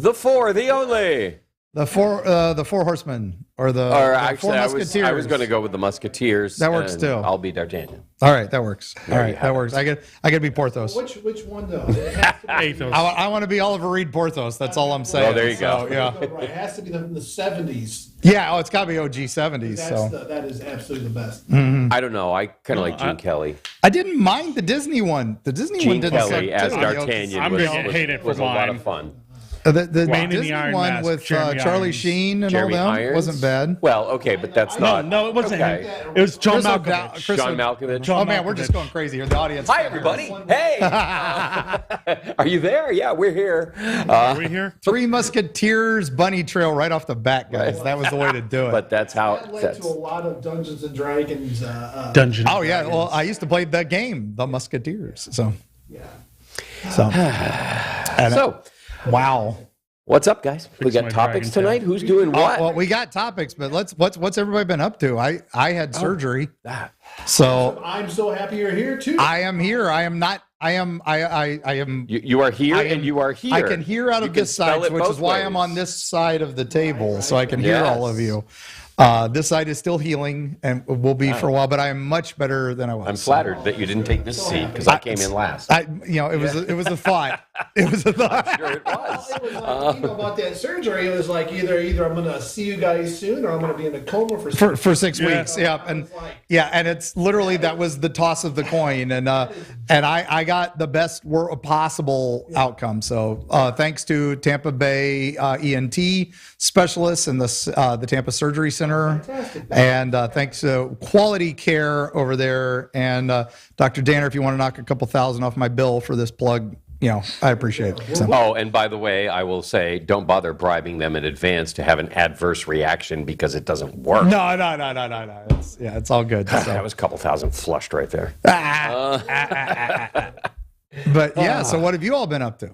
the four, the only. The four horsemen, or actually, four musketeers. I was going to go with the Musketeers. That works too. I'll be D'Artagnan. All right, that works. All right, that works. I could be Porthos. Which one though? It has to be, Athos. I want to be Oliver Reed Porthos. That's all I'm saying. Oh, there you go. So, yeah. Right. It has to be the 70s. Yeah. Oh, it's got to be OG 70s. That is absolutely the best. I don't know. I kind of like Gene Kelly. I didn't mind the Disney one. The Disney one Gene didn't Kelly suck as too. D'Artagnan I'm gonna get hated for was a lot mine. of fun. The Man in the Disney Iron one Mask, with Jeremy Charlie Irons. Sheen and Jeremy all them Irons wasn't bad. Well, okay, but that's not. No, it wasn't okay. him. It was John Chris Malkovich. Chris John Malkovich. John Oh man, we're Malkovich. just going crazy here. The audience. Hi, everybody. Hey. Are you there? Yeah, we're here. Are we here? Three Musketeers bunny trail right off the bat, guys. That was the way to do it. But that's how. That led to a lot of Dungeons and Dragons. Dungeon. Oh yeah, well I used to play that game, The Musketeers. So Yeah. So, wow. what's up, guys? We got my topics dragon tonight. Who's doing what? Well, we got topics, but what's everybody been up to? I had surgery, Ah. so I'm so happy you're here too. I am here. I am not. I am. You are here, and you are here. I can hear out You of can this spell side, it which is both why ways. I'm on this side of the table, so I can hear Yes. all of you. This side is still healing and will be for a while, but I am much better than I was. I'm flattered that you didn't take this seat because I came in last. It was a thought. It was a thought. Sure it was. It was like, about that surgery. It was like either I'm going to see you guys soon, or I'm going to be in a coma For 6 Yeah. weeks, yeah, and it's literally that was the toss of the coin, and I got the best possible outcome. So thanks to Tampa Bay ENT specialists and the Tampa Surgery Center, and thanks to Quality Care over there, and Dr. Danner, if you want to knock a couple thousand off my bill for this plug. I appreciate it. So. Oh, and by the way, I will say, don't bother bribing them in advance to have an adverse reaction because it doesn't work. No. It's all good. So. That was a couple thousand flushed right there. But yeah, so what have you all been up to?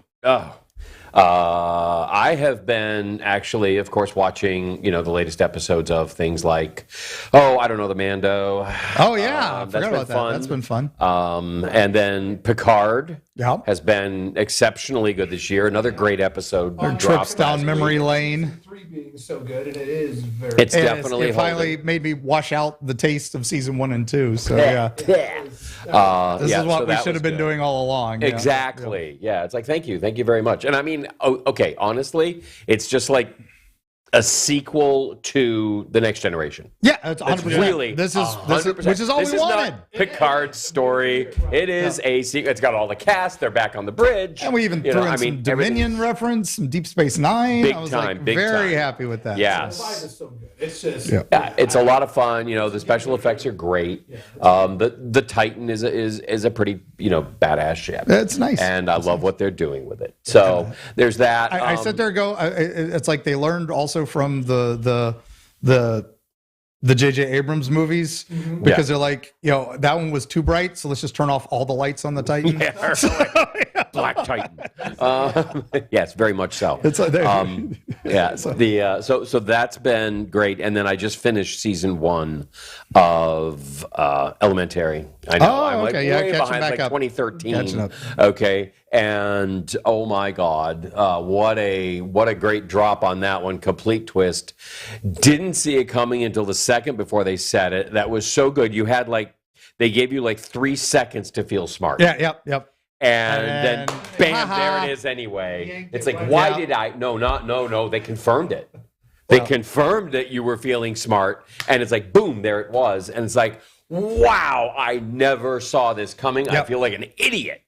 I have been actually, of course, watching, the latest episodes of things like, the Mando. Oh yeah, I That's forgot been about that. fun. That's been fun. And then Picard Yeah. has been exceptionally good this year. Another great episode. Trips dropped down last memory week. lane. 3 being so good, and it is very. It's definitely it finally holding. made me wash out the taste of season 1 and 2. So yeah, this is what so we that should was have been good. doing all along. Yeah. Exactly. Yeah. It's like, thank you very much. And I mean, okay, honestly, it's just like a sequel to The Next Generation. Yeah, it's 100%. It's really this is 100%. which is all This we is wanted. not Picard's story. It is a sequel. It's got all the cast. They're back on the bridge. And we even threw in some Dominion reference, some Deep Space Nine. Big I was time, big very time. happy with that. Yes. 5 is so good. It's just. Yeah, it's a lot of fun. The special effects are great. The Titan is a pretty badass ship. It's nice. And I love what they're doing with it. So there's that. I sit there and go. It's like they learned also from the J.J. Abrams movies because they're like, that one was too bright, so let's just turn off all the lights on the Titan. Yeah, Black Titan. Yes, very much so. It's like So that's been great, and then I just finished season 1 of Elementary. I know Oh, I'm like okay, yeah, way catching behind, back like up. 2013. Catching up. Okay, and oh my God, what a great drop on that one, complete twist. Didn't see it coming until the second before they said it. That was so good. You had they gave you 3 seconds to feel smart. Yeah, yep. And then bam, haha. there it is anyway. It's like, Yeah. why did I? No, they confirmed it. They confirmed that you were feeling smart. And it's like, boom, there it was. And it's like, wow, I never saw this coming. I Yep. feel like an idiot.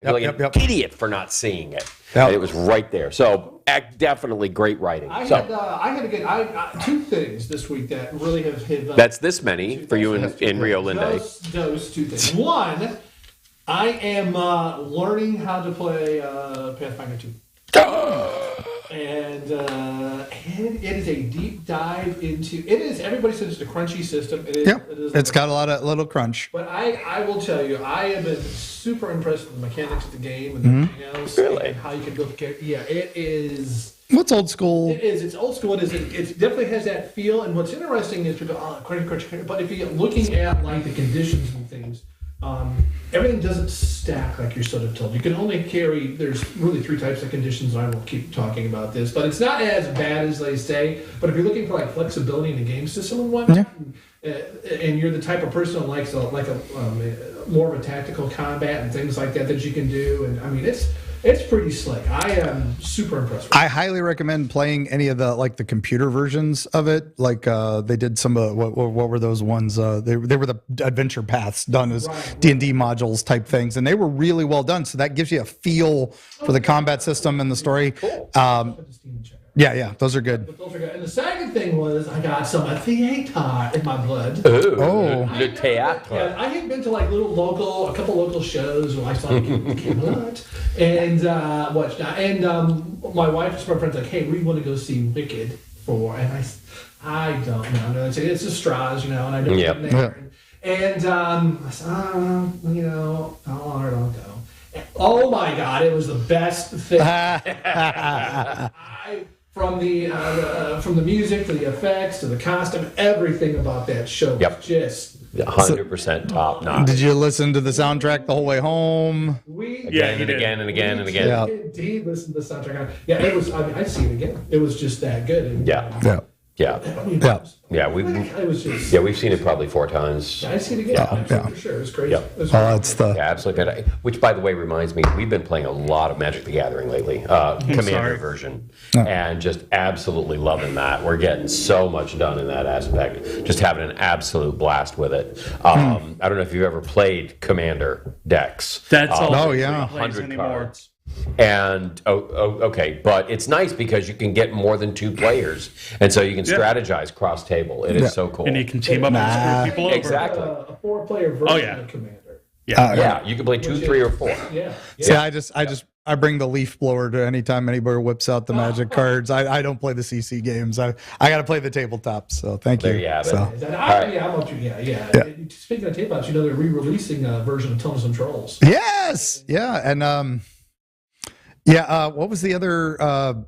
I feel Yep, like yep. an idiot for not seeing it. Yep. And it was right there. So definitely great writing. I So had a good. two things this week that really have hit. that's this many for you in Rio Linde. Those 2 things. One, I am learning how to play Pathfinder 2. And it is a deep dive into. It is. Everybody says it's a crunchy system. It is. Yep. It is It's got a lot of little crunch. But I will tell you, I have been super impressed with the mechanics of the game and everything else. Really? And how you can build characters. Yeah, it is. What's old school? It is. It's old school. It is. It definitely has that feel. And what's interesting is people, crunchy. But if you're looking at the conditions and things, everything doesn't stack like you're sort of told. You can only carry, there's really 3 types of conditions, and I won't keep talking about this, but it's not as bad as they say. But if you're looking for like flexibility in the game system and whatnot, and you're the type of person who likes more of a tactical combat and things like that you can do, and I mean it's pretty slick. I am super impressed with it. I highly recommend playing any of the computer versions of it. Like they did some of what were those ones? They were the adventure paths done as D&D modules type things, and they were really well done. So that gives you a feel for the combat system and the story. Cool. Yeah, those are good. And the second thing was I got some theater in my blood. Oh, le théâtre. Yeah, I had been to like a couple local shows where I saw Camelot and whatnot. And my wife's friend's like, "Hey, we want to go see Wicked for," and I don't know. It's a Strauss, and I don't know there. And I said, I'll go. And, oh my God, it was the best thing. From the music to the effects to the costume, everything about that show was just 100% top notch. Did you listen to the soundtrack the whole way home? Again and again. Yeah. Indeed, listen to the soundtrack. Yeah, it was. I mean, I'd see it again. It was just that good. And, We've seen it probably 4 times. I'd see it again. For sure. It was crazy. Absolutely. Which, by the way, reminds me, we've been playing a lot of Magic the Gathering lately, Commander version, and just absolutely loving that. We're getting so much done in that aspect. Just having an absolute blast with it. I don't know if you've ever played Commander decks. That's all. 100 cards. And okay, but it's nice because you can get more than 2 players, and so you can strategize cross table. It is so cool, and you can team up and screw people over. Exactly, a 4-player version of Commander. You can play 2, 3, or 4. I bring the leaf blower to anytime anybody whips out the Magic cards. I don't play the CC games. I got to play the tabletops. So thank you. There you have it. Speaking of tabletops, they're re-releasing a version of Tunnels and Trolls. Yes, and what was the other?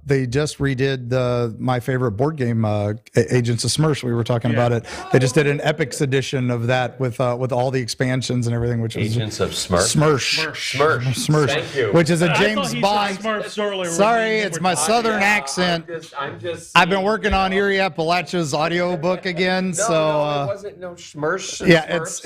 They just redid my favorite board game, Agents of Smirsh. We were talking about it. They just did an Epics edition of that with all the expansions and everything, which was Agents of Smirsh. Smirsh. Thank you. Which is a James Bond. Sorry, it's my southern accent. I've been working on Erie Appalachia's audiobook again, it wasn't Smirsh. Yeah, it's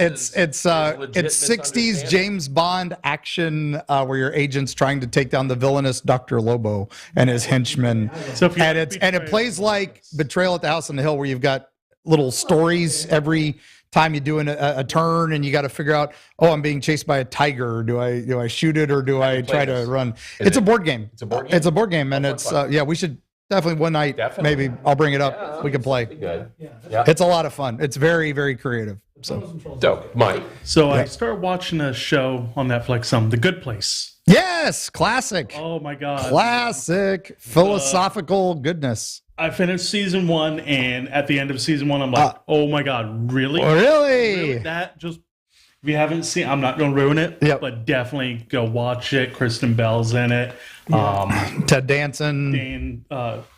60s James Bond action where your agent's trying to take down the villainous Dr. Lobo and his henchmen. And it plays like Betrayal at the House on the Hill, where you've got little stories every time you do a turn, and you got to figure out, I'm being chased by a tiger. Do I shoot it, or do I try to run? It's a board game. It's a board game, and it's we should definitely one night. Maybe I'll bring it up. We can play. Good. It's a lot of fun. It's very, very creative. So dope, Mike. So I started watching a show on Netflix, The Good Place. Yes, classic. Oh my God, classic philosophical goodness. I finished season 1, and at the end of season 1, I'm like, oh my God, really? Really? That just, if you haven't seen, I'm not going to ruin it, but definitely go watch it. Kristen Bell's in it. Ted Danson.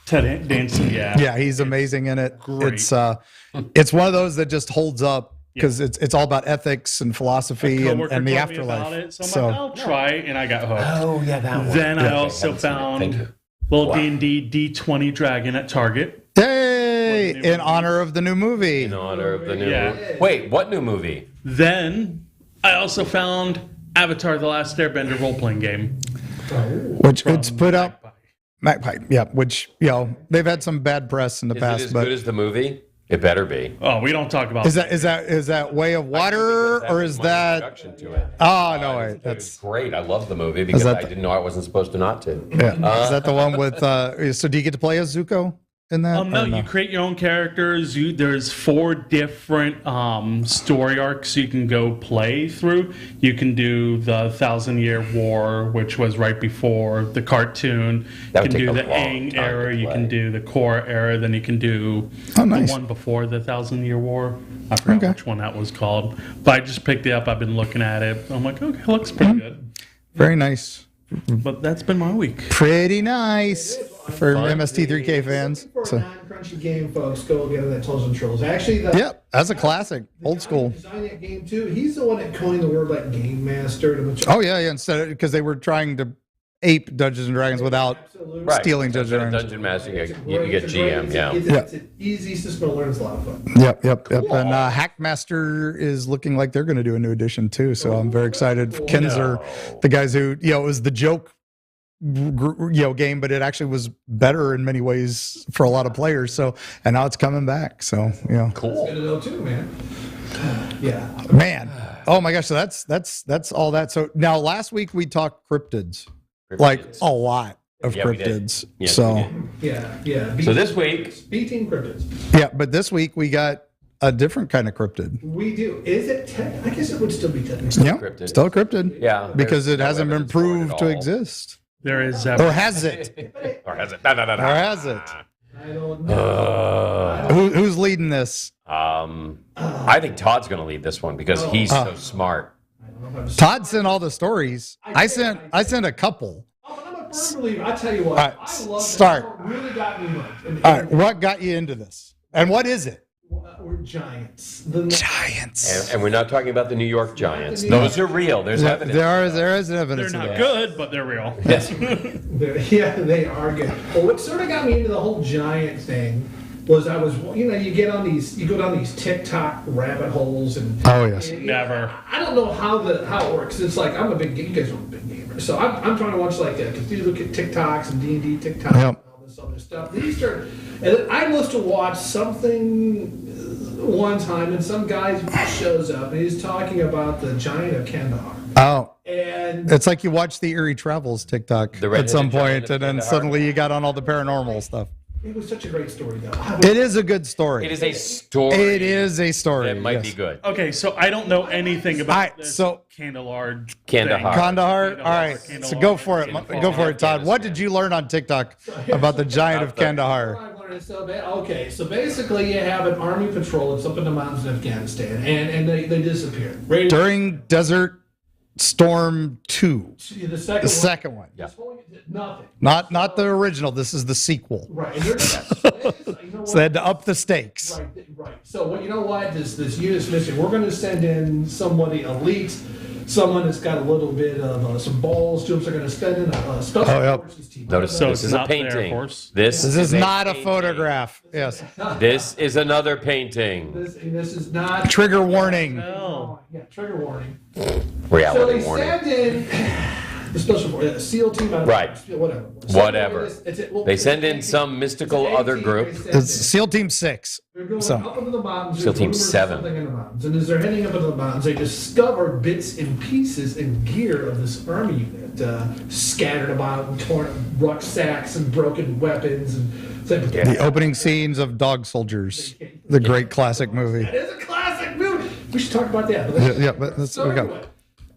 Ted Danson, Yeah, he's amazing in it. Great. It's one of those that just holds up, because it's all about ethics and philosophy and the afterlife. So I'm like, I'll try it, and I got hooked. Oh, yeah, that one. Then I also found little D&D D20 Dragon at Target. Hey, in honor of the new movie. In honor of the new movie. Wait, what new movie? Then I also found Avatar: The Last Airbender role-playing game. Which it's put out. Magpie, which, they've had some bad press in the past. Is it as good as the movie? It better be. Oh, we don't talk about Is that Way of Water, or is that introduction to it? Oh, no, wait. That's great. I love the movie because I didn't know I wasn't supposed to not to. Yeah. Is that the one with so do you get to play as Zuko in that? No, you create your own characters. There's 4 different story arcs you can go play through. You can do the 1,000-Year War, which was right before the cartoon. You can do the Aang era. You can do the Korra era. Then you can do the one before the 1,000-Year War. I forgot which one that was called. But I just picked it up. I've been looking at it. I'm like, okay, it looks pretty good. Very nice. But that's been my week. Pretty nice. for MST3K fans. For So. a non-crunchy game, folks, go get that Tales and Trills. Actually, Yep, that's a classic, old school. Who designed that game too. He's the one that coined the word like game master. Oh yeah, instead because they were trying to ape Dungeons and Dragons without stealing Dungeons and Dragons. Dungeon Master, you get GM, yeah. It's an easy system to learn. It's a lot of fun. Yep. Cool. And Hackmaster is looking like they're going to do a new edition too. So I'm very excited. Kinzer, the guys who it was the joke, game, but it actually was better in many ways for a lot of players. So and now it's coming back. So Cool. That's good to know too, man. Yeah. Man. Oh my gosh. So that's all that. So now last week we talked cryptids. Like a lot of cryptids. Yes, so Yeah. So this week, B-Team cryptids. yeah, but this week we got a different kind of cryptid. We do. Is it I guess it would still be technically. Yeah, cryptid. still a cryptid. Yeah, because there's it no hasn't been evidence for it proved at to all. exist. There is Or has it? or has it? No. Or has it? I don't know. Who's leading this? I think Todd's going to lead this one because he's so smart. I don't know if I'm Todd sent all the stories. I sent a couple. Oh, but I'm a firm believer. I tell you what. All right, I love start. That. It really got me hooked. And All right, what got you into this? And what is it? We're giants. Giants. And we're not talking about the New York Giants. Those are real. There's evidence. There is evidence. They're of not that. good, but they're real. Yes. Yeah, they are good. Well, what sort of got me into the whole giant thing was you go down these TikTok rabbit holes and Oh yes. Never. I don't know how it works. It's like I'm a big you guys are a big gamer, so I'm trying to watch like you look at TikToks and D&D TikToks and all this other stuff. Then you start, and I must have watched something one time, and some guy shows up and he's talking about the giant of Kandahar. Oh. And It's like you watch the Eerie Travels TikTok The at some redheaded giant point, of and then Kandahar. suddenly you got on all the paranormal stuff. it was such a great story, though. It is a good story. It is a story. It is a story. That might yes. be good. Okay, so I don't know anything about Alright, this so- Kandahar. Kandahar. Kandahar. Kandahar, All right, Kandahar, so go for it. Kandahar. Go for it, Todd. What did you learn on TikTok about the giant of Kandahar? Okay, so basically you have an army patrol that's up in the mountains in Afghanistan, and they disappear. During Desert Storm 2, The second the second one. Yeah. Nothing. Not the original. This is the sequel. Right. And they're just, So they had to up the stakes. Right. So what? This unit's missing. We're going to send in somebody elite, someone that's got a little bit of some balls to them. So they're going to send in a special yep. forces team. Notice So this it's is a not their painting. horse? This This is not a painting. photograph. Yes. This is another painting. This is not Trigger warning. No. Yeah, trigger warning. So Reality they warning. send in the special forces, SEAL team. Out of Right. Whatever. Whatever. They send in some mystical other group. It's SEAL Team 6. They're going So. up into the mountains. SEAL There's Team rumors of 7. something in the mountains. And as they're heading up into the mountains, they discover bits and pieces and gear of this army unit scattered about, and torn rucksacks and broken weapons. And The opening scenes of Dog Soldiers, the great classic movie. It is a classic movie. We should talk about that. Yeah, but let's So go. anyway,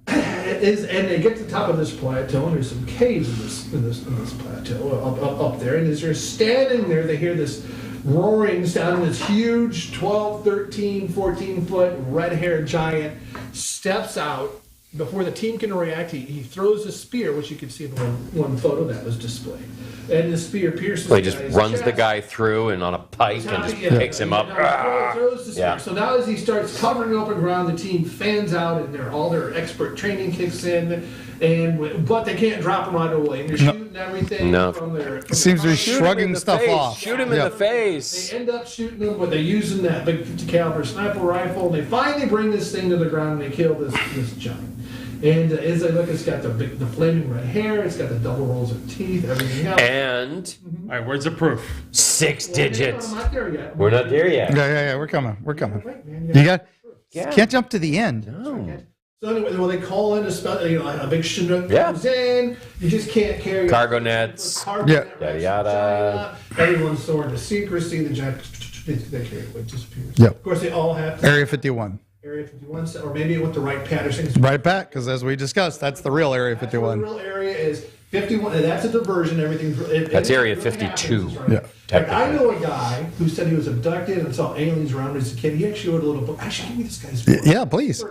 and they get to the top of this plateau, and there's some caves in this plateau up there. And as they're standing there, they hear this roaring sound, and this huge 12, 13, 14-foot red-haired giant steps out. Before the team can react, he throws a spear, which you can see in one photo that was displayed. And the spear pierces So he just the guy's runs the chest. guy through and on a pike and just Yeah. picks him up. Throws the spear. Yeah. So now as he starts covering open ground, the team fans out and all their expert training kicks in, but they can't drop him right away. And they're shooting everything No. from their. It seems to be Shoot him in shrugging the stuff face. off. Shoot him in Yeah. the face. They end up shooting them, but they're using that big 50 caliber sniper rifle. And they finally bring this thing to the ground and they kill this giant. And as they look, it's got the flaming red hair, it's got the double rows of teeth, everything else. And All right, where's the proof? 6 digits. I'm not there yet. We're not there yet. Yeah, we're coming. Wait, man, You got, Yeah. can't jump to the end. No. So anyway, well, they call in a big Chinook Yeah. comes in. You just can't carry Cargo nets. Yeah. Yada, yada. Everyone's sworn to secrecy. The giant they carry it away, disappears. Yep. Of course, they all have Area 51. Area 51, or maybe it went to Wright Patterson. Right, Pat? Because as we discussed, that's the real Area The 51. real area is 51. And that's a diversion. Everything. That's Area really 52. happens, right? Yeah. Like, I know a guy who said he was abducted and saw aliens around as a kid. He actually wrote a little book. Actually, give me this guy's book. Yeah, please.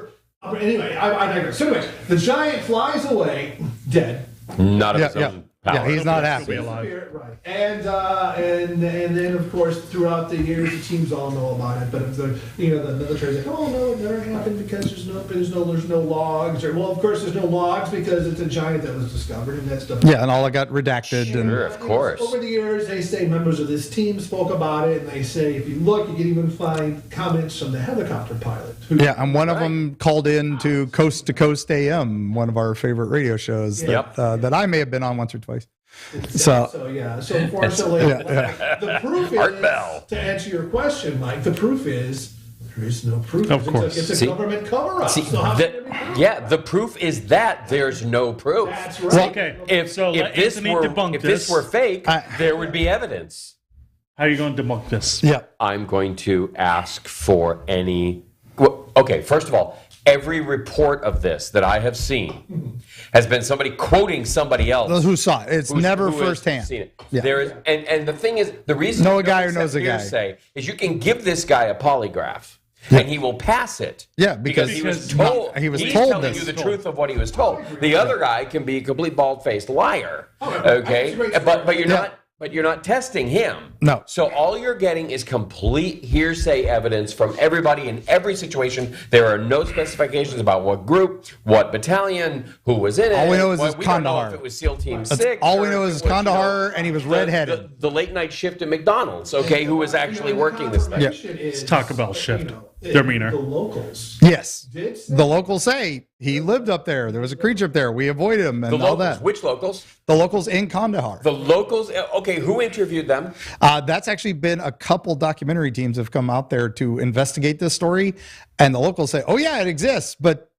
Anyway, I digress. So anyway, the giant flies away, dead. Not of his Yeah, own Yeah, he's not He'll happy. be alive. Right, and then of course throughout the years the teams all know about it, but if the military's like, oh no, it never happened because there's no logs, or well, of course there's no logs because it's a giant that was discovered, and that's the Yeah, and all it got redacted. Sure, of course. Over the years, they say members of this team spoke about it, and they say if you look, you can even find comments from the helicopter pilot. Yeah, and one of them called in to Coast AM, one of our favorite radio shows that I may have been on once or twice. So unfortunately, the proof is, to answer your question, Mike, the proof is there is no proof. Of course. It's a government cover-up. The proof is that there's no proof. That's right. Okay, If this were fake, there would be evidence. How are you going to debunk this? Yeah. I'm going to ask for any. Well, okay, first of all, every report of this that I have seen has been somebody quoting somebody else Who saw it? It's never who has firsthand. seen it. Yeah. There is, and the thing is, the reason Know you a guy don't who knows a accept guy. hearsay is you can give this guy a polygraph. And he will pass it. Yeah, because he was told. He's told telling this. you the truth of what he was told. The other guy can be a complete bald-faced liar. Okay, but you're not. But you're not testing him. No. So all you're getting is complete hearsay evidence from everybody in every situation. There are no specifications about what group, what battalion, who was in it. All we know is it's we don't know Kandahar. if it was SEAL Team 6. All we know is Kandahar, and he was redheaded. The late night shift at McDonald's, okay, who was actually working this thing. It's Taco Bell shift. They're meaner. The locals. Yes. Did say- The locals say he lived up there. There was a creature up there. We avoided him and The all locals, that. which locals? The locals in Kandahar. The locals, okay, who interviewed them? That's actually been a couple documentary teams have come out there to investigate this story, and the locals say, "Oh yeah, it exists," but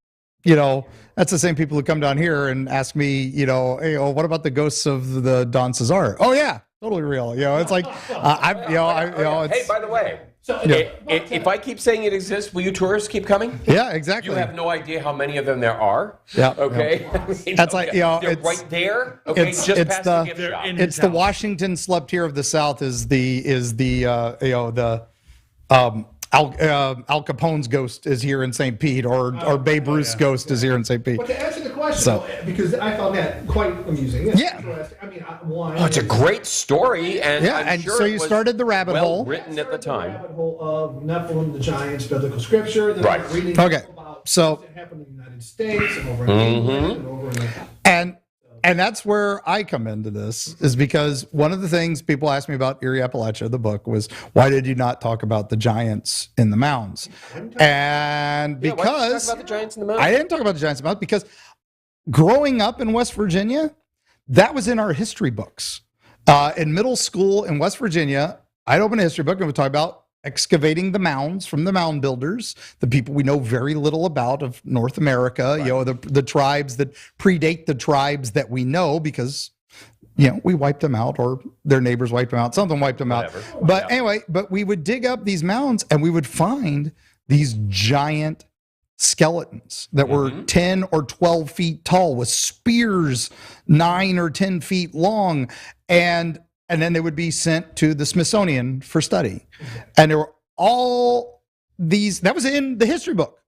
that's the same people who come down here and ask me, hey, what about the ghosts of the Don Cesar? Oh yeah, totally real. It's like Hey, by the way, if I keep saying it exists, will you tourists keep coming? Yeah, exactly. You have no idea how many of them there are. Yeah. Okay. That's like, they're it's right there. Okay, it's past the gift They're shop. in- it's the Washington slept here of the South is Al Capone's ghost is here in St. Pete, or Babe Ruth's ghost is here in St. Pete. But to answer the question, because I found that quite amusing. Yeah. I mean, one. Oh, it's a great story, and Yeah, I'm and sure so it you was started the rabbit well hole. written at the time. Rabbit hole of Nephilim, the giants, biblical scripture. Then Right. Reading Okay, about so- things that happened in the United States and over in England and over in And that's where I come into this, is because one of the things people asked me about Erie Appalachia, the book, was why did you not talk about the giants in the mounds? And Yeah, why did you because talk about the giants in the mountain? I didn't talk about the giants in the mounds because growing up in West Virginia, that was in our history books. In middle school in West Virginia, I'd open a history book and would talk about excavating the mounds from the mound builders, the people we know very little about of North America, the tribes that predate the tribes that we know because, we wiped them out or their neighbors wiped them out. Something wiped them out. But anyway, we would dig up these mounds and we would find these giant skeletons that were 10 or 12 feet tall with spears 9 or 10 feet long. And then they would be sent to the Smithsonian for study. And there were all these, that was in the history book.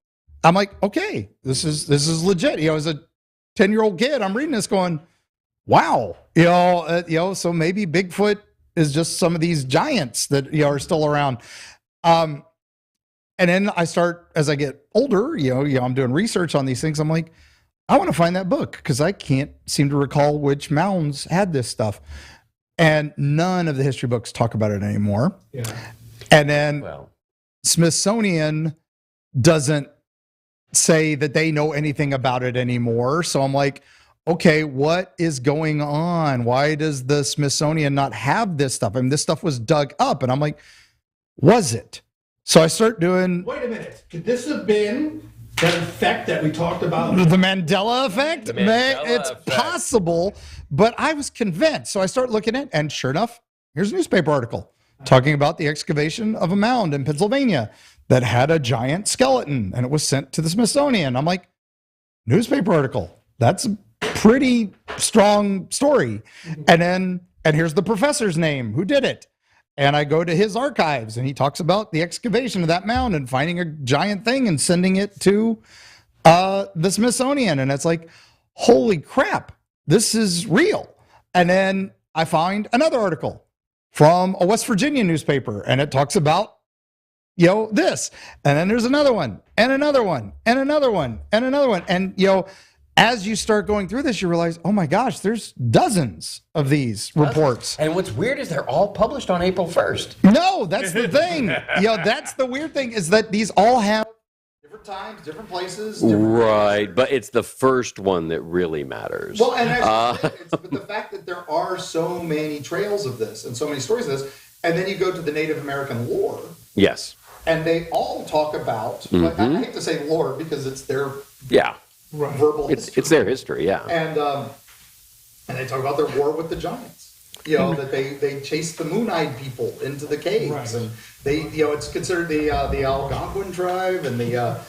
I'm like, okay, this is legit. As a 10-year-old kid, I'm reading this going, wow. So maybe Bigfoot is just some of these giants that are still around. And then I start, as I get older, I'm doing research on these things. I'm like, I want to find that book because I can't seem to recall which mounds had this stuff. And none of the history books talk about it anymore. Yeah. And then Smithsonian doesn't say that they know anything about it anymore. So I'm like, okay, what is going on? Why does the Smithsonian not have this stuff? I mean, this stuff was dug up. And I'm like, was it? So I start doing... Wait a minute. Could this have been that effect that we talked about? The Mandela effect? It's effect. possible, but I was convinced. So I start looking at, and sure enough, here's a newspaper article talking about the excavation of a mound in Pennsylvania that had a giant skeleton, and it was sent to the Smithsonian. I'm like, newspaper article. That's a pretty strong story. And here's the professor's name who did it. And I go to his archives and he talks about the excavation of that mound and finding a giant thing and sending it to the Smithsonian. And it's like, holy crap, this is real. And then I find another article from a West Virginia newspaper, and it talks about, this. And then there's another one, and another one, and another one, and another one. And, as you start going through this, you realize, oh my gosh, there's dozens of these reports. And what's weird is they're all published on April 1st. No, that's the thing. That's the weird thing, is that these all have different times, different places. Right, but it's the first one that really matters. Well, and but the fact that there are so many trails of this and so many stories of this, and then you go to the Native American lore. Yes. And they all talk about, like, I hate to say lore because it's their verbal history. It's their history, yeah. And they talk about their war with the giants. That they chased the Moon-Eyed people into the caves, right. and they, it's considered the Algonquin tribe and the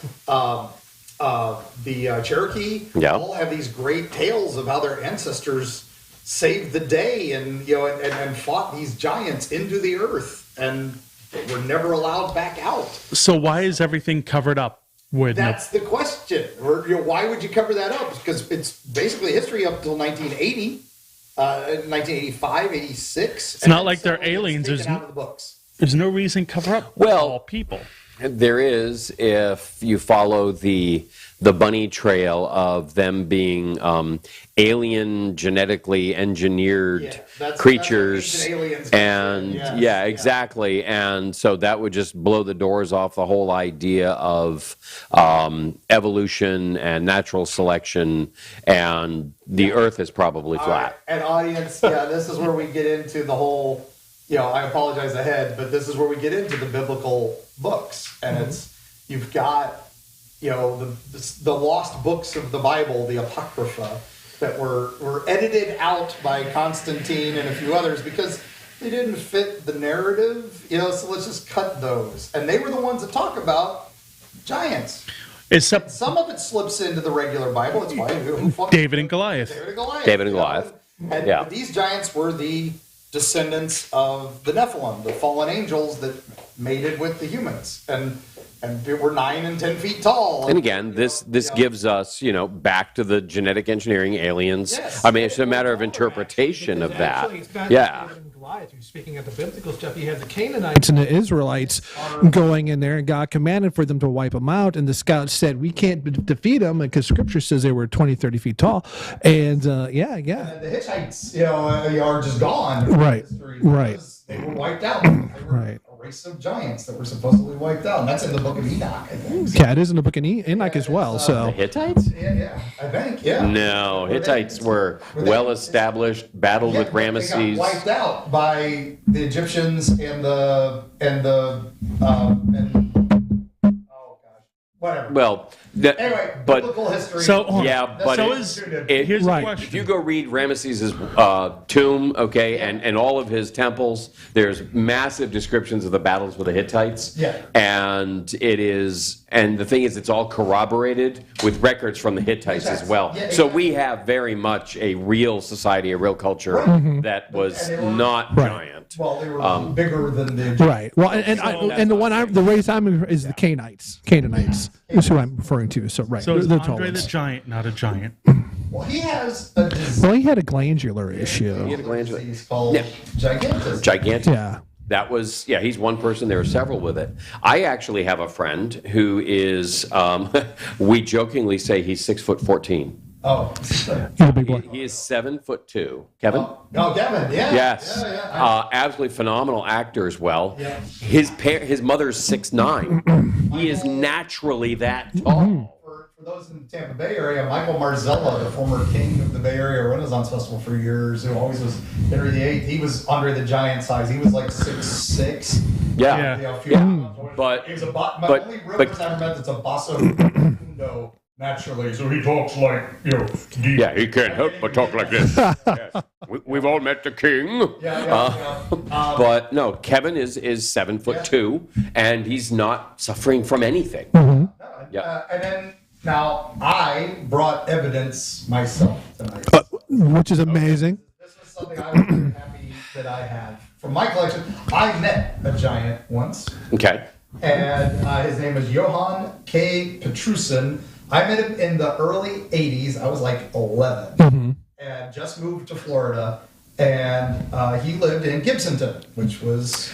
Cherokee. All have these great tales of how their ancestors saved the day and fought these giants into the earth, and they were never allowed back out. So why is everything covered up? That's the question. Why would you cover that up? Because it's basically history up until 1980, 1985, 86. It's not like they're aliens. Out of the books. There's no reason to cover up all people. There is, if you follow the bunny trail of them being alien, genetically engineered creatures, and exactly, and so that would just blow the doors off the whole idea of evolution and natural selection, and the Earth is probably flat. And audience, this is where we get into the whole. I apologize ahead, but this is where we get into the biblical books, and you've got the lost books of the Bible, the Apocrypha, that were edited out by Constantine and a few others because they didn't fit the narrative. So let's just cut those, and they were the ones that talk about giants. Except some of it slips into the regular Bible. It's why David and Goliath. David and Goliath. But these giants were the descendants of the Nephilim, the fallen angels that mated with the humans, and they were 9 and 10 feet tall. And again, this gives us, back to the genetic engineering aliens. Yes. I mean, it's a matter of interpretation of that. It's not David and Goliath. You're speaking of the biblical stuff. You have the Canaanites and the Israelites going in there, and God commanded for them to wipe them out, and the scouts said, we can't defeat them because Scripture says they were 20, 30 feet tall. And, And the Hittites, are just gone. Right. They were wiped out. They were a race of giants that were supposedly wiped out. And that's in the book of Enoch, I think. Yeah, it is in the book of Enoch as well. The Hittites? Yeah, I think, No, Hittites were well established, battled with Ramesses. They got wiped out by the Egyptians and whatever. Well, anyway, biblical history. Here's the question. If you go read Ramesses' tomb, and all of his temples, there's massive descriptions of the battles with the Hittites. Yeah. And the thing is, it's all corroborated with records from the Hittites as well. Yeah, exactly. So we have very much a real society, a real culture that was not giant. Well, they were bigger than the Egyptians. Right. Well, and the race I'm is the Canaanites. Is who I'm referring to. So So is Andre the Giant not a giant? Well, he has he had a glandular issue. He had a glandular. He's called Gigantic. Yeah. That was, he's one person. There are several with it. I actually have a friend who is, we jokingly say he's 6'14". Oh, he's a big boy. He is 7'2". Kevin? Kevin, yeah. Yes. Absolutely phenomenal actor as well. Yeah. His mother's 6'9". He is naturally that tall. For those in the Tampa Bay area, Michael Marzella, the former king of the Bay Area Renaissance Festival for years, who always was Henry VIII, he was Andre the Giant size. He was like 6'6". But he was only Rivers ever met that's a basso mundo naturally, so he talks like, he can't help but talk like this. Yes. We've all met the king. But no, Kevin is 7'2", and he's not suffering from anything. And then now I brought evidence myself tonight, which is amazing. This was something I was very happy that I have from my collection. I met a giant once. Okay. And his name is Johann K. Petrusen. I met him in the early 80s. I was like 11 and just moved to Florida. and he lived in Gibsonton, which was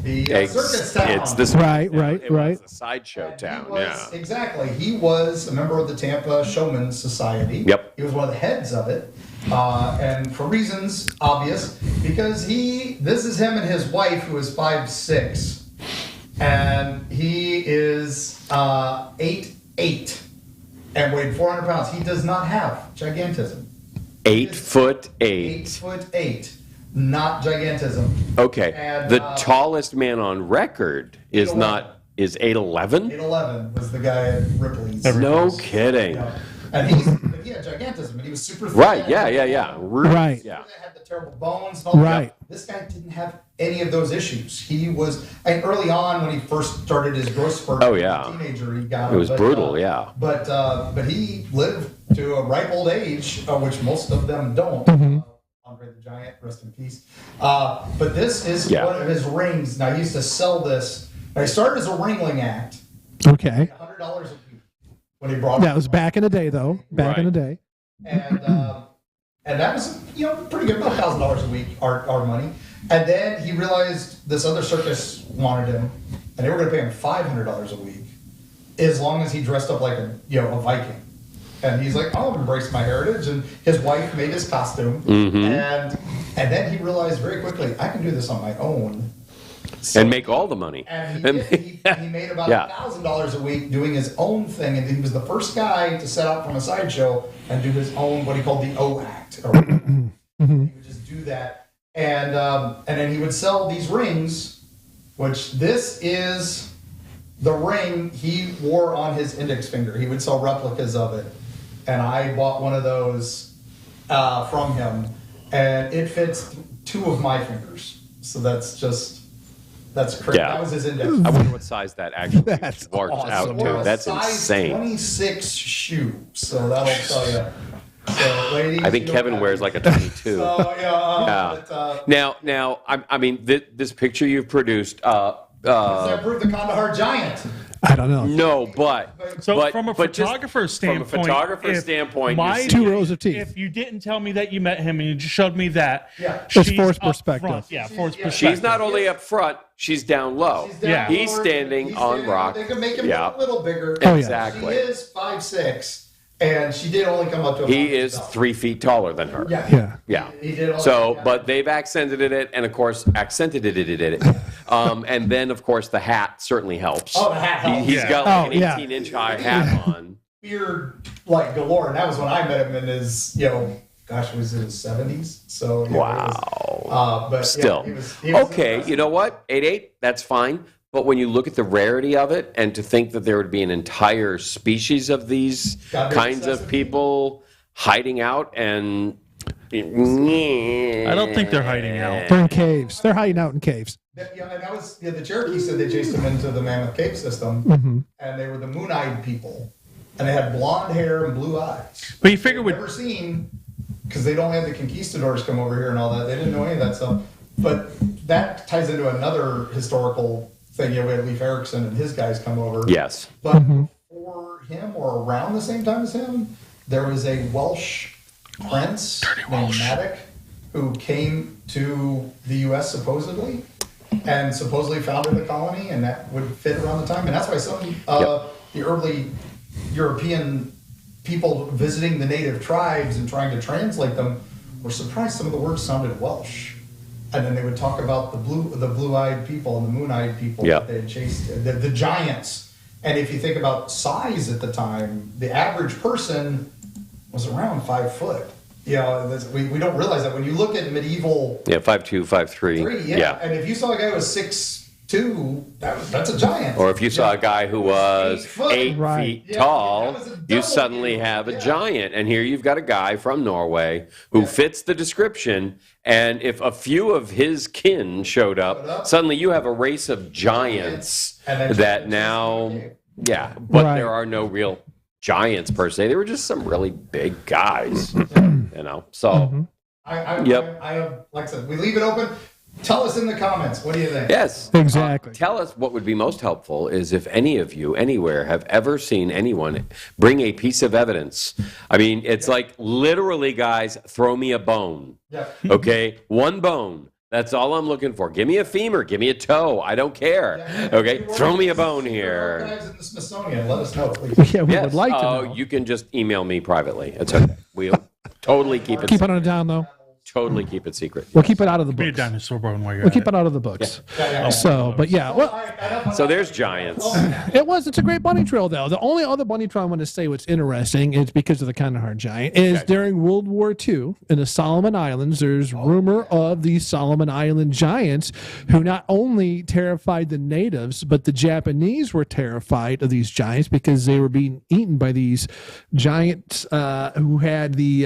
the circus town. It's the Right. It was a sideshow town. Exactly. He was a member of the Tampa Showman Society. Yep. He was one of the heads of it. And for reasons obvious, because this is him and his wife, who is 5'6", and he is 8'8", and weighed 400 pounds. He does not have gigantism. 8'8". 8'8", not gigantism. Okay. And, the tallest man on record is 8'11". 8'11" was the guy at Ripley's. No kidding. Yeah. And he had gigantism, and he was super thin. Right. Yeah. Right. Yeah. Had the terrible bones and all that. Right. This guy didn't have any of those issues. He was, and early on when he first started his growth spurt, Oh, yeah. as a teenager, he got It was brutal, yeah. But he lived to a ripe old age, which most of them don't. Andre the Giant, rest in peace. But this is one of his rings. Now, he used to sell this. Now, he started as a ringling act. Okay. $100 a week when he brought it. That was back in the day, though. Back in the day. And that was, pretty good, about $1,000 a week, our money. And then he realized this other circus wanted him, and they were going to pay him $500 a week, as long as he dressed up like a Viking. And he's like, I'll embrace my heritage. And his wife made his costume, and then he realized very quickly, I can do this on my own. And make all the money. And he made about $1,000 a week doing his own thing, and he was the first guy to set out from a sideshow and do his own, what he called the O act. He would just do that, and then he would sell these rings, which this is the ring he wore on his index finger. He would sell replicas of it, and I bought one of those from him, and it fits 2 of my fingers. So that's crazy. Yeah. That was his index. I wonder what size that actually That's works awesome. out to. That's size insane. 26 shoe. So that'll tell you. So, ladies, I think Kevin wears like a 22. So, Yeah. But, Now, I mean, this picture you've produced. does that prove the Kandahar Giant? I don't know. No, but From a just photographer's standpoint, from a photographer's standpoint, you see- 2 rows of teeth. If you didn't tell me that you met him and you just showed me that, Yeah. It's she's forced up perspective. front. Yeah, forced perspective. she's not only up front, she's down low. She's down Yeah. He's lower, standing he's on rock. They can make him Yeah. a little bigger. Oh, yeah. Exactly. She is 5'6", and she did only come up to. He is 3 feet taller than her. Yeah. Yeah. He did. So, but they've accented it, and of course, and then of course the hat certainly helps. Oh, the hat helps. He's got like Oh, an yeah. 18-inch high hat on. beard like galore, and that was when I met him in his, gosh, was in his 70s. So Wow. but Still, he was okay. impressive. You know what? 8'8", that's fine. But when you look at the rarity of it, and to think that there would be an entire species of these Gotta be kinds of excessive. people hiding out, and I don't think they're hiding out. They're in caves. They're hiding out in caves. And that was the Cherokee said they chased him into the Mammoth Cave system, and they were the moon-eyed people, and they had blonde hair and blue eyes. But you figure with Never seen, because they'd only had the conquistadors come over here and all that. They didn't know any of that stuff. But that ties into another historical thing. We had Leif Erikson and his guys come over. yes. But before him, or around the same time as him, there was a Welsh prince named Maddox who came to the U.S. supposedly, and supposedly founded the colony, and that would fit around the time. And that's why some the early European people visiting the native tribes and trying to translate them were surprised some of the words sounded Welsh. And then they would talk about the blue-eyed people and the moon-eyed people that they had chased, the giants. And if you think about size at the time, the average person was around 5 foot. We don't realize that when you look at medieval. Yeah, 5'2", 5'3". Yeah. And if you saw a guy who was 6'2", that's a giant. Or if you saw a guy who was 8 Right. feet tall, that was a you double suddenly deal. have a giant. And here you've got a guy from Norway who fits the description. And if a few of his kin showed up, suddenly you have a race of giants And then that giants now, came. but Right. there are no real giants per se. They were just some really big guys, So I like I said, we leave it open. Tell us in the comments. What do you think? Yes. Exactly. Tell us what would be most helpful is if any of you anywhere have ever seen anyone bring a piece of evidence. I mean, it's like literally, guys, throw me a bone. Yeah. Okay? One bone. That's all I'm looking for. Give me a femur. Give me a toe. I don't care. Okay? Throw me a bone here. Archives in the Smithsonian. Let us know, please. Yeah, we Yes. would like to know. You can just email me privately. It's okay. We'll totally keep it Keep it on down though. totally keep it secret. We'll keep it out of the Be a books. dinosaur bone while you're We'll at keep it. it out of the books. Yeah. So, but yeah, well, So there's giants. it's a great bunny trail though. The only other bunny trail I want to say what's interesting is because of the Kandahar giant is during World War II in the Solomon Islands, there's rumor of these Solomon Island giants who not only terrified the natives, but the Japanese were terrified of these giants because they were being eaten by these giants who had the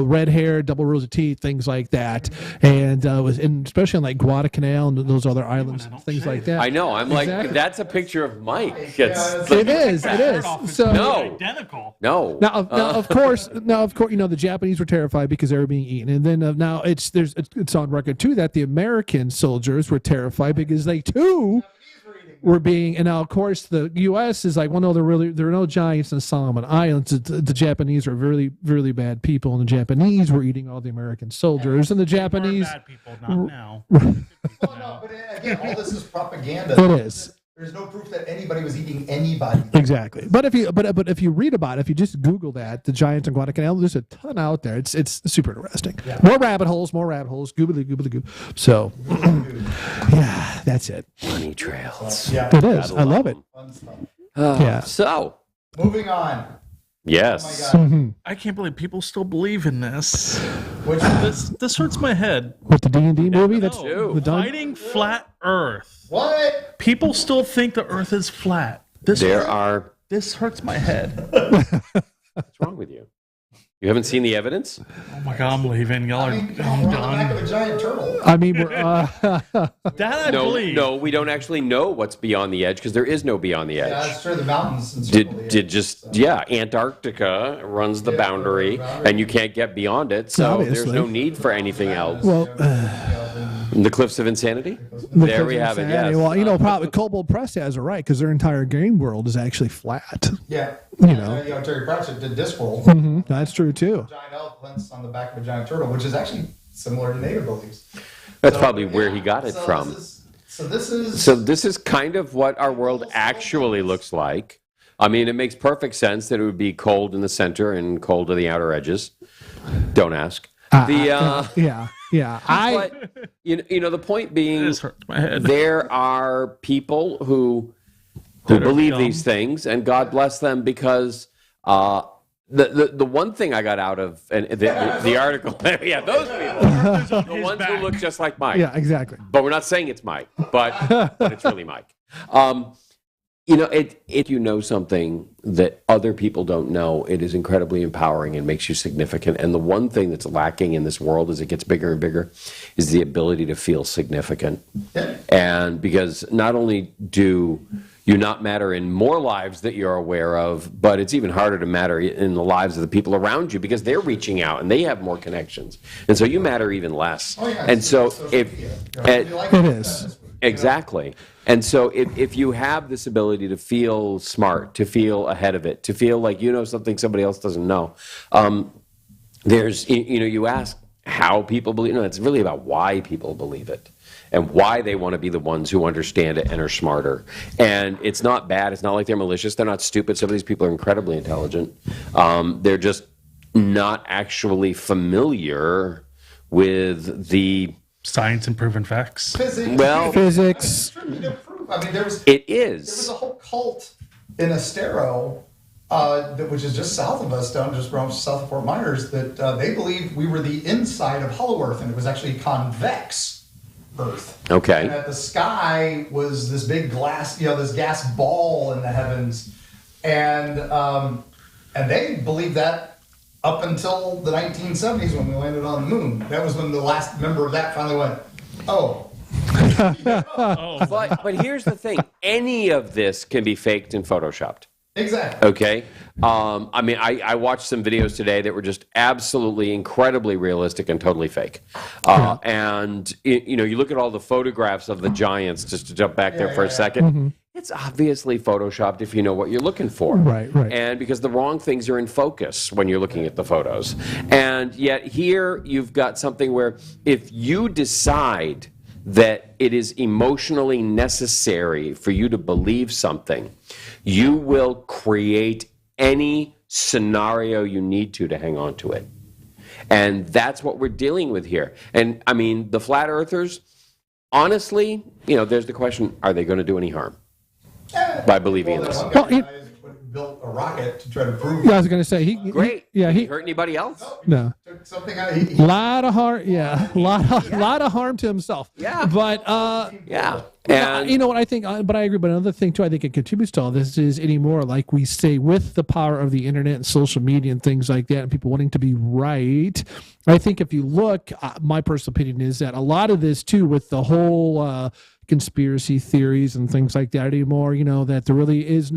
red hair, double rows of teeth, things like that, and was in especially on like Guadalcanal and those other islands, things like that. I know. I'm like, Exactly. that's a picture of Mike. It is. So No. Identical. No. now, of course, you know the Japanese were terrified because they were being eaten, and then now it's on record too that the American soldiers were terrified because they too were being. And now, of course, the U.S. is like, well, no, there are no giants in the Solomon Islands. The Japanese are really, really bad people, and the Japanese were eating all the American soldiers, and the Japanese. Bad people, not now. Well, no, but again, all this is propaganda. It is. There's no proof that anybody was eating anybody. Exactly, but if you read about it, if you just Google that, the giants in Guadalcanal, there's a ton out there. It's super interesting. Yeah. More rabbit holes, goobly goobly. So, yeah, that's it. Bunny trails. Yeah. It is. I love it. Fun stuff. Yeah. So, Moving on. yes. Oh my God. I can't believe people still believe in this. Which This hurts my head. With the D&D movie, that's No. the done. Fighting flat Earth. what? People still think the Earth is flat. This hurts my head. What's wrong with you? You haven't seen the evidence? Oh my God, I'm leaving. Y'all are. I mean, I'm we're on the back of done. a giant turtle. I mean, we're, That I believe. No, we don't actually know what's beyond the edge because there is no beyond the Yeah, edge. that's true. The mountains. And Antarctica runs the Yeah, boundary, boundary. and you can't get beyond it, so there's Obviously. no need for anything else. well, The Cliffs of Insanity? the There we have it, yes. Well, probably Kobold Press has it right because their entire game world is actually flat. Yeah. You know. Terry Pratchett did Discworld. Hmm. That's true too. Giant elephants on the back of a giant turtle, which is actually similar to native beliefs. That's probably where he got it So from. This is kind of what our world actually looks like. I mean, it makes perfect sense that it would be cold in the center and cold to the outer edges. Don't ask. Yeah. But you know, the point being, This hurts my head. there are people who That are believe dumb. these things, and God bless them, because the one thing I got out of the article, yeah, those people, the ones who look just like Mike. Yeah, exactly. But we're not saying it's Mike, but it's really Mike. If you know something that other people don't know, it is incredibly empowering and makes you significant. And the one thing that's lacking in this world as it gets bigger and bigger is the ability to feel significant. And because not only do you not matter in more lives that you're aware of, but it's even harder to matter in the lives of the people around you because they're reaching out and they have more connections. And so you matter even less. Oh, yeah, and so if... It is. Exactly. And so if you have this ability to feel smart, to feel ahead of it, to feel like you know something somebody else doesn't know, you ask how people believe. No, it's really about why people believe it and why they want to be the ones who understand it and are smarter. And it's not bad. It's not like they're malicious. They're not stupid. Some of these people are incredibly intelligent. They're just not actually familiar with the... Science and proven facts. physics. Well, Physics. I mean, there was it There was is. a whole cult in Estero, which is just south of us, down just around south of Fort Myers, that they believed we were the inside of Hollow Earth, and it was actually convex Earth. And Okay. that the sky was this big glass, this gas ball in the heavens, and they believed that up until the 1970s when we landed on the moon. That was when the last member of that finally went, oh. But here's the thing. Any of this can be faked and photoshopped. Exactly. Okay. I mean, I watched some videos today that were just absolutely incredibly realistic and totally fake. And you know, you look at all the photographs of the giants. Just to jump back there for a second, it's obviously photoshopped if you know what you're looking for. Right. And because the wrong things are in focus when you're looking at the photos. And yet here you've got something where if you decide that it is emotionally necessary for you to believe something, you will create any scenario you need to hang on to it. And that's what we're dealing with here. And I mean, the flat earthers, honestly, you know, there's the question, are they going to do any harm by believing in this? Well, built a rocket to try to prove. Yeah, I was going to say Great. Did he hurt anybody else? No. Took something out. Lot of harm. Yeah, lot of harm to himself. Yeah. But Yeah. And you know what I think, but I agree. But another thing too, I think it contributes to all this is anymore, like we say, with the power of the internet and social media and things like that, and people wanting to be right. I think if you look, my personal opinion is that a lot of this too, with the whole conspiracy theories and things like that anymore, you know, that there really is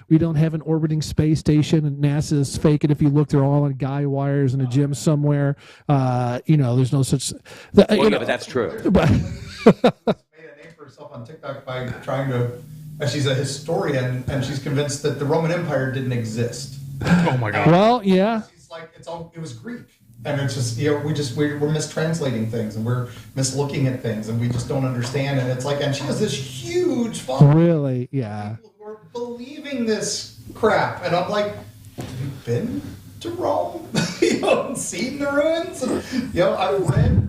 we don't have an orbiting space station and NASA's fake it. If you look, they're all on guy wires in a gym somewhere. You know, there's no such. But that's true. But herself on TikTok by trying to, she's a historian and she's convinced that the Roman Empire didn't exist. Oh my God. Well, yeah. She's like, it was Greek. And it's just, you know, we're mistranslating things and we're mislooking at things and we just don't understand. And it's like, and she has this huge following. Really? Yeah. People who are believing this crap. And I'm like, have you been to Rome? You know, and seen the ruins? And, you know, I read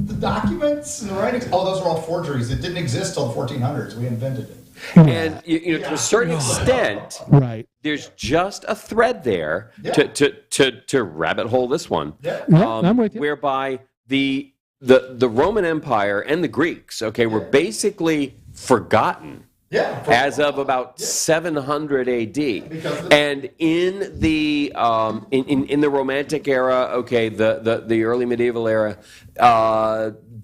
the documents and the writings. Oh, those are all forgeries. It didn't exist till the 1400s. We invented it. And you know, to a certain extent, right, there's just a thread there to rabbit hole this one, I'm with you. whereby the Roman Empire and the Greeks, were basically forgotten. As of about 700 AD, and in the in the Romantic era, the early medieval era,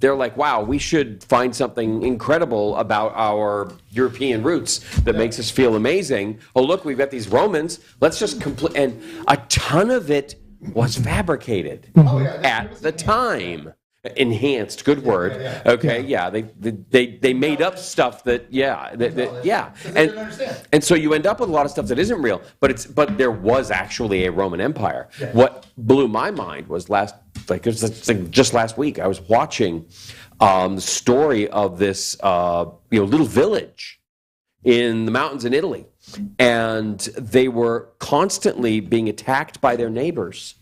they're like, wow, we should find something incredible about our European roots that makes us feel amazing. Oh, look, we've got these Romans. Let's just complete, and a ton of it was fabricated at the time. Enhanced, good word. They made up stuff that and so you end up with a lot of stuff that isn't real, but there was actually a Roman Empire. What blew my mind was just last week I was watching the story of this little village in the mountains in Italy, and they were constantly being attacked by their neighbors.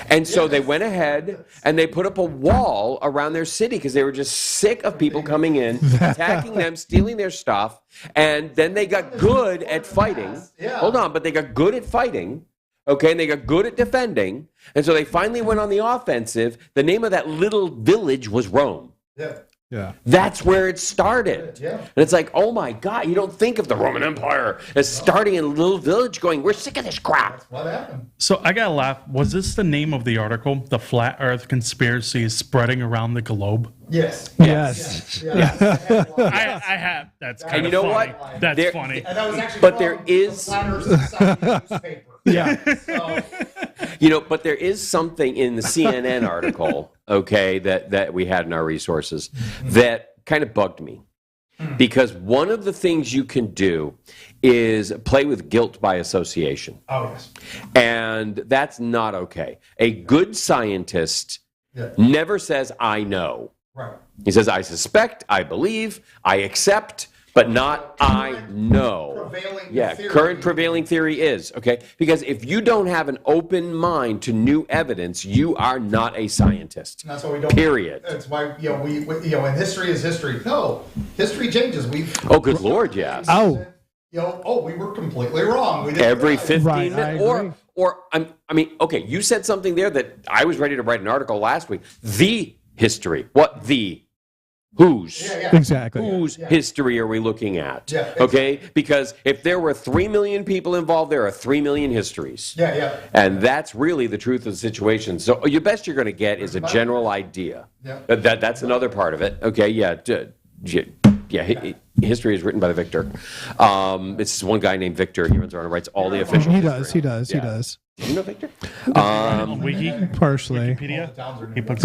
And so they went ahead and they put up a wall around their city because they were just sick of people coming in, attacking them, stealing their stuff. And then they got good at fighting. Hold on, but they got good at fighting. And they got good at defending. And so they finally went on the offensive. The name of that little village was Rome. That's where it started. And it's like, oh my God, you don't think of the Roman Empire as starting in a little village going, we're sick of this crap. That's what happened. So I gotta laugh. Was this the name of the article? The Flat Earth Conspiracy is spreading around the globe? Yes. I have. That's kind and of you know funny. what? That's funny. And that was actually But there is- the Flat Earth Society newspaper. So, But there is something in the CNN article, that we had in our resources that kind of bugged me. Because one of the things you can do is play with guilt by association. oh yes. And that's not okay. A good scientist never says, I know. Right. He says, I suspect, I believe, I accept, but not I know. Current prevailing theory is, because if you don't have an open mind to new evidence, you are not a scientist. And that's why we don't. Period. That's why we and history is history. No, history changes. Oh, good Lord, yes. We were completely wrong. We didn't Every realize. 15 Right, minutes, you said something there that I was ready to write an article last week. The history. What the? Whose? Exactly. Whose history are we looking at? Yeah, exactly. Because if there were 3 million people involved, there are 3 million histories. And that's really the truth of the situation. So your best you're going to get is a general idea. That's another part of it. history is written by the victor. It's one guy named Victor. He runs around and writes all the official. He history. does. Did you know Victor? Wiki, Partially. Wikipedia. He puts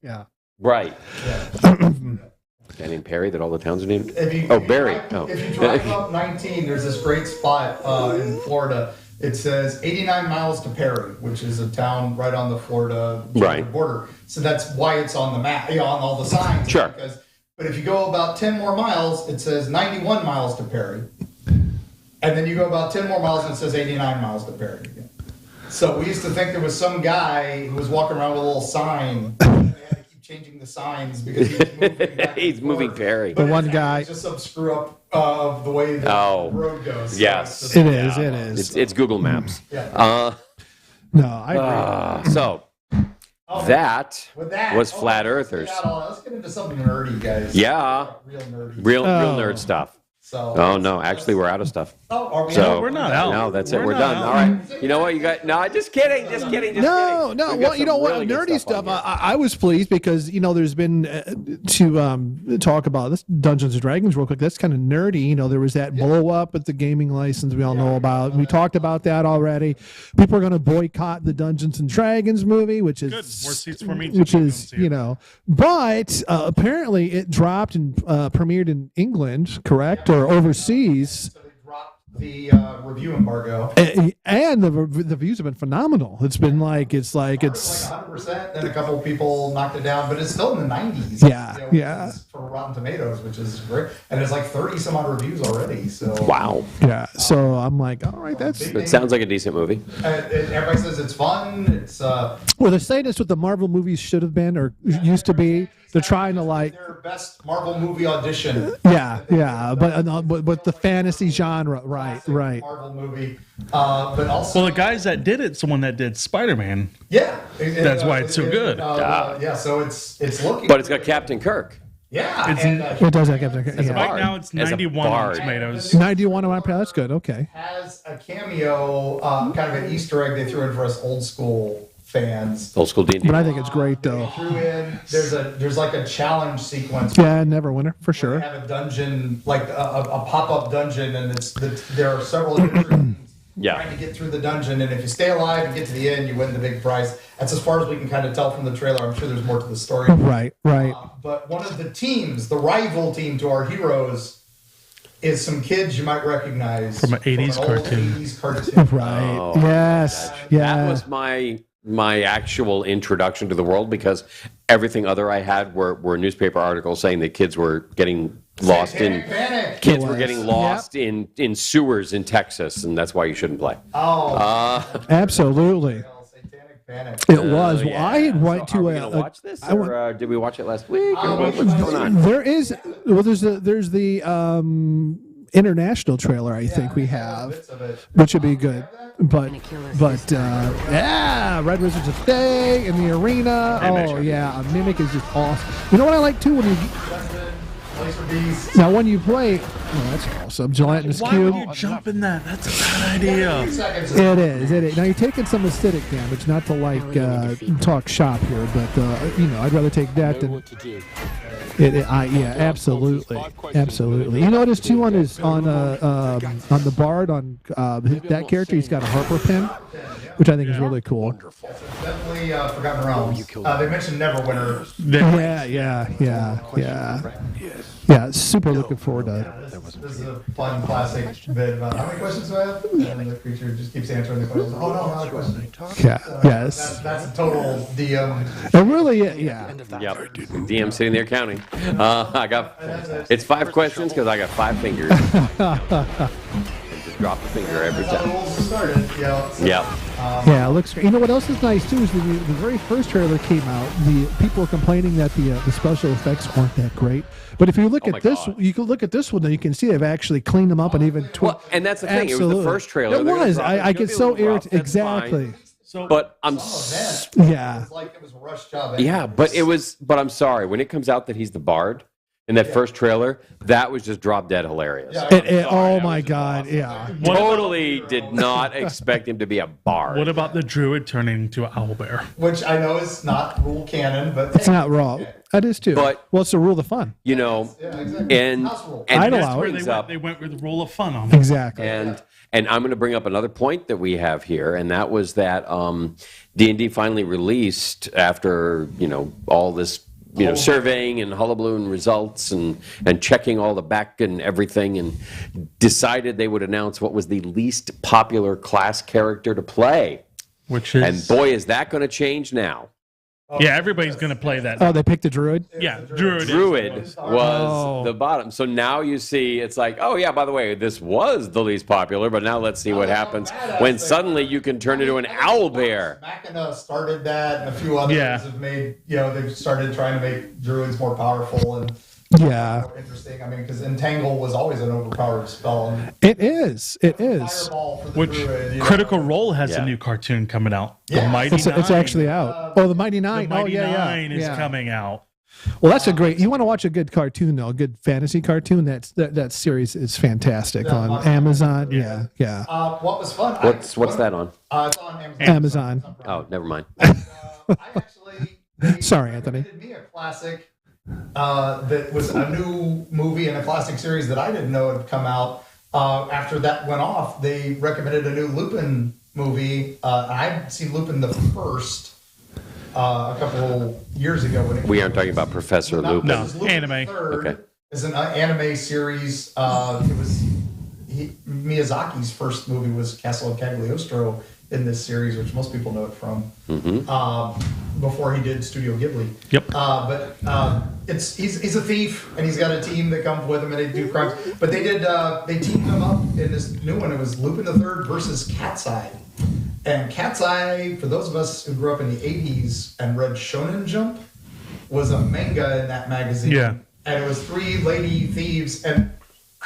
Yeah. Right. Guy named Perry that all the towns are named. Barry. If you drive up 19, there's this great spot in Florida. It says 89 miles to Perry, which is a town right on the Florida border. So that's why it's on the map, on all the signs. Sure. But if you go about 10 more miles, it says 91 miles to Perry. And then you go about 10 more miles and it says 89 miles to Perry again. So we used to think there was some guy who was walking around with a little sign. And they had to keep changing the signs because he was moving back He's moving Perry. But The one guy. It's just some screw up of the way the road goes. So Yes. It is. It's Google Maps. Yeah. No, I agree. So that With that, was Flat Earthers. Let's get into something nerdy, guys. Yeah. Real nerdy. Real nerd stuff. So, Oh no, actually we're out of stuff. are we So we're not out. No, that's it. We're We're done. not All right. You know what? You got no. Just kidding. No, We've well, got you know some what? really good Nerdy stuff. on here. I was pleased because there's been to talk about this Dungeons and Dragons real quick. That's kind of nerdy. There was that blow up at the gaming license we all know about. We talked about that already. People are going to boycott the Dungeons and Dragons movie, which is Good. More seats for me. Which is but apparently it dropped and premiered in England, correct, or overseas. So they dropped the review embargo. And the views have been phenomenal. It's been it's Like 100%. Then a couple of people knocked it down, but it's still in the 90s. Yeah. For Rotten Tomatoes, which is great, and it's like 30 some odd reviews already. So Wow. Yeah. So I'm like, all right, that's It sounds like a decent movie. everybody says it's fun. It's well. They're saying that's what the Marvel movies should have been or used to be. They're trying to their best Marvel movie audition. but with the fantasy genre, right. Marvel movie, but also Well, the guys that did it's the one that did Spider-Man. That's why it's so good. So it's looking. But it's got Captain Kirk. It does have Captain Kirk. As a Yeah. bard. Right now it's As a 91 on bard. Tomatoes. 91 on my That's good. Okay. has a cameo, kind of an Easter egg they threw in for us old school fans. Old school D&D. But I think it's great though. Threw in there's like a challenge sequence. Yeah, Neverwinter for They sure. have a dungeon, like a pop-up dungeon, and there are several different trying to get through the dungeon, and if you stay alive and get to the end, you win the big prize. That's as far as we can kind of tell from the trailer. I'm sure there's more to the story. Right. But one of the teams, the rival team to our heroes, is some kids you might recognize From an 80s old cartoon. 80s cartoon. Right. Oh, Yes. Yeah. That was my actual introduction to the world because everything other I had were newspaper articles saying that kids were getting lost in Satanic Panic. kids It were was. getting lost in sewers in Texas, and that's why you shouldn't play. Absolutely. Satanic Panic. It was. Well, Yeah. I went So to are we gonna watch this, I went- or did we watch it last week? Or what's going on? There's the international trailer I think we have, Bits of it. which would be good. But Red Wizards of Stay in the arena. Oh yeah, a Mimic is just awesome. You know what I like too when you Laser Beast. now when you play. Oh, that's awesome. Gelatinous Why cube. would you jump in that? That's a bad idea. Seconds. It is. Now you're taking some acidic damage. Not to talk shop here, but I'd rather take that than. Absolutely. You notice too on the bard on that character, he's got a Harper pin, which I think is really cool. Definitely Forgotten Realms. They mentioned Neverwinter. Yeah, super looking forward to it. This is a fun classic bit about how many questions do I have? And the creature just keeps answering the questions. Oh no, not a question. Yes. That's a total DM. It really, yeah. Yep. DM sitting there counting. It's 5 questions because I got 5 fingers. Just drop the finger every That's how the time. rules started. Yep. Yeah, it looks great. You know what else is nice too is the very first trailer came out. The people were complaining that the special effects weren't that great. But if you look at this, you can look at this one, and you can see they've actually cleaned them up and even. Well, and that's the thing. It was the first trailer. It They're gonna was. drop it. I It's get gonna so be a little rough. irritated. That's fine. Exactly. But I'm. Yeah. It's like it was a rush job. Yeah, but it was. But I'm sorry. When it comes out that he's the bard in that first trailer, that was just drop dead hilarious. Oh my God! Yeah. Totally did not expect him to be a bard. What about the druid turning into an owlbear? Which I know is not rule canon, but It's not raw. That is too. But well, it's the rule of the fun. you know, Yeah, exactly. and House rule. and I'd this allow it. brings up They went with the rule of fun on it. Exactly. and I'm going to bring up another point that we have here, and that was that D&D finally released after all this surveying and hullabaloo and results and checking all the back and everything, and decided they would announce what was the least popular class character to play. Which is, And boy, is that going to change now. yeah, everybody's going to play that. Oh, they picked a druid. Yeah, Druid. Druid was Oh. the bottom. So now you see, it's like, oh yeah, by the way, this was the least popular, but now let's see what happens when suddenly you can turn into an owl bear. Machina started that, and a few others have made, they've started trying to make druids more powerful and Yeah. more interesting. I mean, because Entangle was always an overpowered spell. And It is. It is. Fireball for the Which druid, Critical Role has Yeah. a new cartoon coming out. Yeah. The Mighty It's Nine. actually out. Oh, the Mighty The Nine. Mighty oh, yeah, Nine yeah. is yeah. coming out. Well, that's a great. You want to watch a good cartoon though, a good fantasy cartoon. That series is fantastic on Amazon. Yeah, yeah. What was fun? What's that on? It's on Amazon. Amazon. Oh, never mind. I actually. Sorry, they Anthony. recommended me a classic that was a new movie and a classic series that I didn't know had come out. After that went off, they recommended a new Lupin movie. I'd seen Lupin the First a couple years ago. When We aren't talking about Professor Lupin. No. This is Lupin Anime. the Third. Okay. It's an anime series. It was Miyazaki's first movie was Castle of Cagliostro in this series, which most people know it from. Before he did Studio Ghibli. Yep. He's a thief, and he's got a team that comes with him, and they do crimes. But they teamed him up in this new one. It was Lupin the Third versus Cat's Eye. And Cat's Eye, for those of us who grew up in the 80s and read Shonen Jump, was a manga in that magazine. Yeah. And it was three lady thieves, and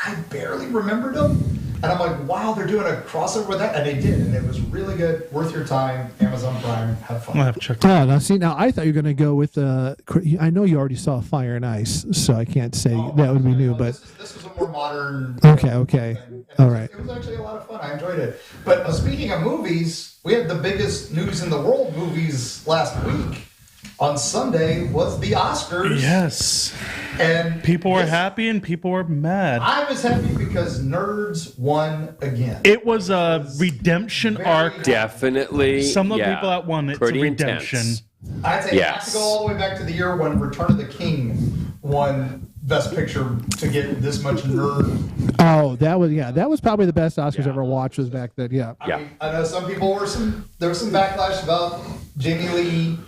I barely remembered them. And I'm like, wow, they're doing a crossover with that. And they did, and it was really good. Worth your time. Amazon Prime. Have fun. I'll have to check. Oh, now see, now I thought you were going to go with I know you already saw Fire and Ice, so I can't say that would be new, but This was a more modern. okay. thing. And All it was- right. It was actually a lot of fun. I enjoyed it. But speaking of movies, we had the biggest news in the world movies last week. On Sunday was the Oscars. Yes. And People were this- happy and people were mad. I was happy because nerds won again. It was a redemption arc. Definitely. Some of the yeah, people that won it's a pretty redemption. intense. I'd say Yes. I have to go all the way back to the year when Return of the King won Best Picture to get this much nerd. Oh, that was probably the best Oscars ever watched was back then. Yeah. I mean, I know some people there was some backlash about Jamie Lee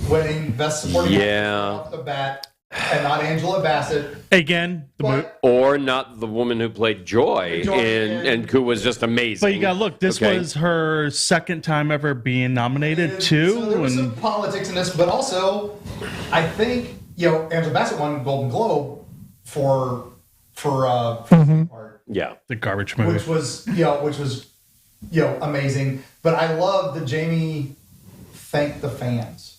winning Best Supporting Actress Yeah. off the bat, and not Angela Bassett. Again, But Or not the woman who played Joy, Joy, and who was just amazing. but you gotta look. This Okay. was her second time ever being nominated too, So there was some and politics in this, but also, I think Angela Bassett won Golden Globe for Mm-hmm. part, Yeah. the garbage movie. which was amazing. But I love that Jamie thanked the fans.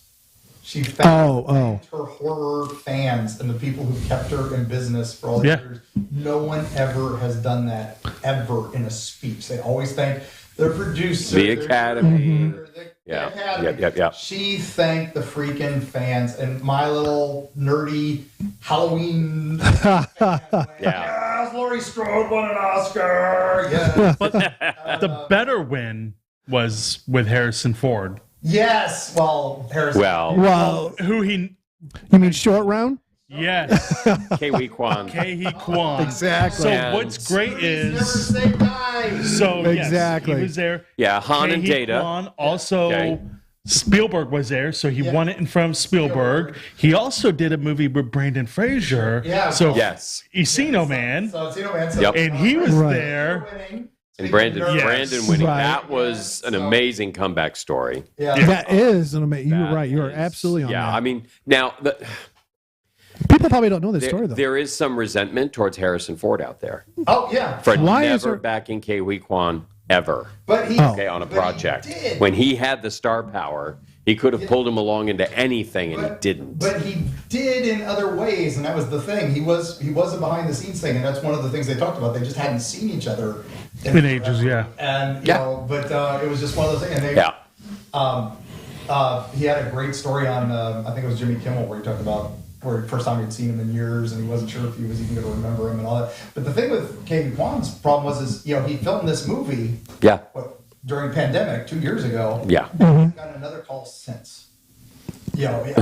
She thanked her horror fans and the people who kept her in business for all these years. No one ever has done that ever in a speech. They always thank their producer, The Academy. the Yeah. Academy. Yep. She thanked the freaking fans, and my little nerdy Halloween. Yes, Laurie Strode won an Oscar. Yes. But the better win was with Harrison Ford, Yes. Well, Harrison. Well, who he you mean Short Round? yes, K.W. Kwan. Kei Kwan. Exactly. So And what's great Never is say die. so Exactly. yes, he was there. Yeah, Han and Kei Data. Kwan, also. Okay. Spielberg was there, so he won it in front of Spielberg. He also did a movie with Brandon Fraser. Yeah. So Yes. Encino Man, So Tino Man. Yep. and he was Right. there. Winning. And Brandon winning. Right. That was an amazing comeback story. Yeah. That is an amazing. You're That right. You are is- absolutely on Yeah, that. I mean, now People probably don't know this story though. there is some resentment towards Harrison Ford out there Oh yeah. for Why is never there- backing K.W. Kwan ever. But he. Oh. Okay, on a But he project. did. When he had the star power, he could have pulled him along into anything, and he didn't. But he did in other ways, and that was the thing. He was a behind the scenes thing, and that's one of the things they talked about. They just hadn't seen each other In ages, yeah. And Yeah. but it was just one of those things. And they, Yeah. he had a great story on I think it was Jimmy Kimmel where he talked about where first time he'd seen him in years, and he wasn't sure if he was even going to remember him and all that. But the thing with Kevin Kwan's problem was, he filmed this movie during pandemic 2 years ago. Yeah. Got another call since. Has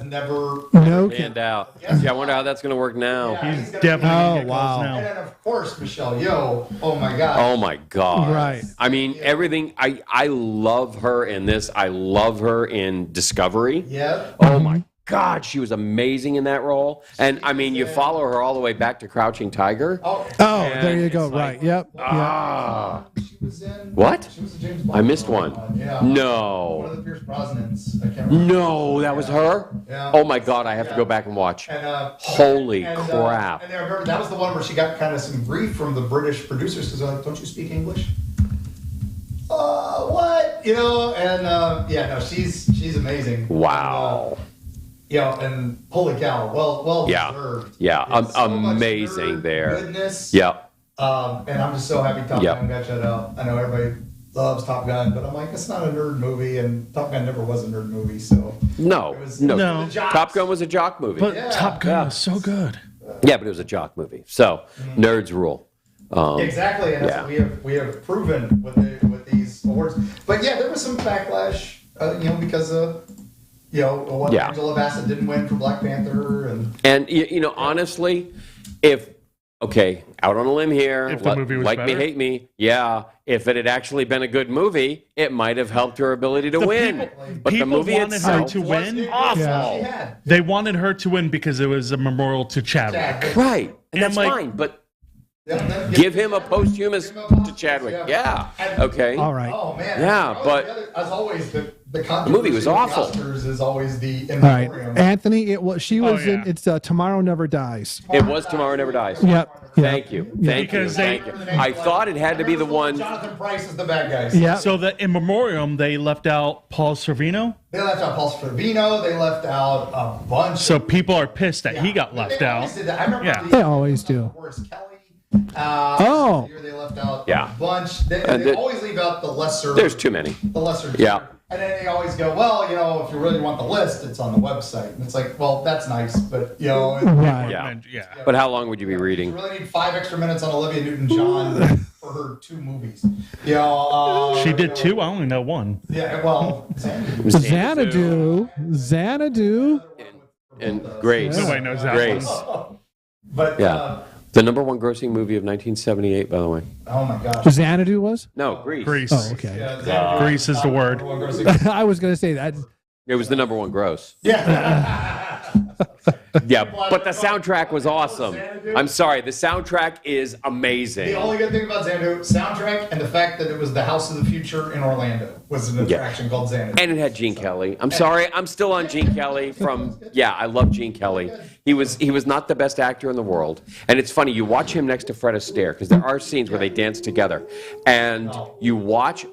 never panned out. Yeah, I wonder how that's going to work now. He's definitely gonna get calls now. And then of course Michelle Yeoh. Oh my God. Oh my God. Right. I mean, everything. I love her in this. I love her in Discovery. Yeah. Oh my God, she was amazing in that role. And I mean, you follow her all the way back to Crouching Tiger. Oh, there you go. Right. Yep. she was in. What? She was in James Bond. I missed one. Yeah. No. One of the Pierce Brosnans. I can't remember. No, that was her? Yeah. Oh my God, I have to go back and watch. And, Holy crap. And I remember that was the one where she got kind of some grief from the British producers because they're like, "Don't you speak English?" What? She's amazing. Wow. And holy cow, well deserved. Yeah, It's so much amazing nerd there. Goodness. Yeah. And I'm just so happy Top Gun got shut out. I know everybody loves Top Gun, but I'm like, it's not a nerd movie, and Top Gun never was a nerd movie. So No. the jocks. Top Gun was a jock movie. But Top Gun was so good. Yeah, but it was a jock movie. So nerds rule. Exactly, and that's what we have proven with these awards. But yeah, there was some backlash, because of Angela Bassett didn't win for Black Panther, and honestly, out on a limb here, If the movie was like better? me, hate me. Yeah, if it had actually been a good movie, it might have helped her ability to win. But the people movie wanted her itself, to win. awful. she had. They wanted her to win because it was a memorial to Chadwick. Right, and that's like- fine. But Yeah, give him a posthumous to Chadwick. Yeah. Okay. All right. Oh man. Yeah, but as always, the movie was awful. Oscars is always the All right, memoriam. Anthony. It was. She was in. yeah. It's Tomorrow Never Dies. it was Tomorrow Never Dies. Yep. Thank you. Thank you. Because they- Thank you. I thought it had to be the one. Jonathan Pryce is the bad guy. Yeah. So that in memoriam they left out Paul Sorvino. They left out Paul Sorvino. They left out a bunch. So people are pissed that he got left They out. always did that. I remember Yeah. the- They always do. Horace Kelly. Oh. The year they left out Yeah. a bunch. They the- always leave out the lesser. There's too many. The lesser. Yeah. And then they always go, well, if you really want the list, it's on the website. And it's like, well, that's nice, but Right. Yeah. Yeah. But how long would you be you reading? really need 5 extra minutes on Olivia Newton-John for her 2 movies. She did 2. I only know 1. Yeah, well, Xanadu. Xanadu. And Grace. Nobody knows that Grace. one. but Yeah. The number 1 grossing movie of 1978, by the way. Oh my gosh. Xanadu was. No, Grease. Grease. Oh, okay. Yeah, Xanadu, Grease is the word. I was going to say that. It was the number 1 gross. Yeah. Yeah, but the soundtrack was awesome. I'm sorry, the soundtrack is amazing. The only good thing about Xanadu, soundtrack, and the fact that it was the House of the Future in Orlando was an attraction called Xanadu. And it had Gene Kelly. I'm sorry, I'm still on Gene Kelly from, I love Gene Kelly. He was not the best actor in the world. And it's funny, you watch him next to Fred Astaire, because there are scenes where they dance together. And you watch,